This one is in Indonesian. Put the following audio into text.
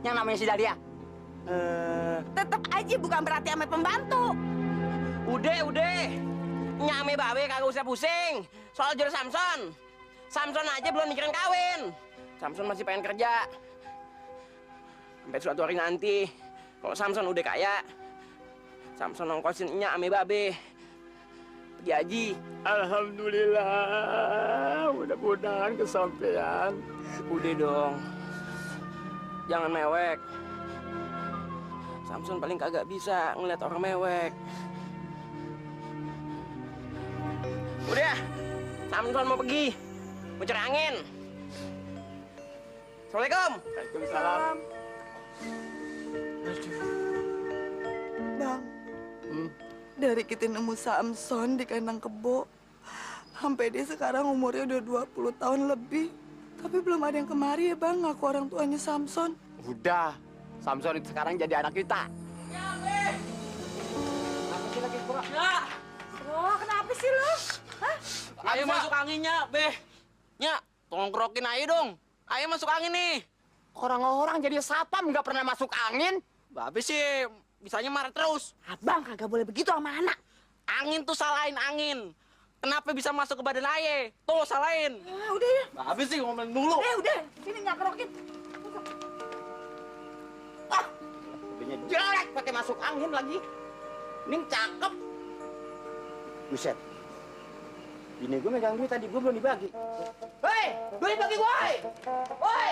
yang namanya si Dahlia? Tetep aja bukan berarti ame pembantu. Udah. Nyame babe kagak usah pusing. Soal jual Samson. Samson aja belum mikirin kawin. Samson masih pengen kerja. Sampai suatu hari nanti, kalau Samson udah kaya, Samson nongkosin nya ame babe. Pergi haji. Alhamdulillah, mudah-mudahan kesampaian. Udah dong. Jangan mewek. Samson paling kagak bisa ngeliat orang mewek. Udah, Samson mau pergi. Mau cari angin. Assalamualaikum. Waalaikumsalam. Bang, dari kita nemu Samson di kandang kebo, sampai dia sekarang umurnya udah 20 tahun lebih. Tapi belum ada yang kemari ya bang, ngaku orang tuanya Samson. Udah, Samson itu sekarang jadi anak kita. Oh, kenapa sih lo? Hah? Ayo masuk anginnya, Beh. Nya, tolong kerokin aja dong. Ayo masuk angin nih. Orang-orang jadi satpam nggak pernah masuk angin. Babe sih, bisanya marah terus. Abang kagak boleh begitu sama anak. Angin tuh salahin angin. Kenapa bisa masuk ke badan aye? Tuh, salahin. Udah ya. Babe sih ngomong dulu. Udah. Sini nggak kerokin. Mobilnya jelek pakai masuk angin lagi. Ini cakep. Buset. Bini gue megang duit tadi, gue belum dibagi. Hei, duit bagi gue! Woi,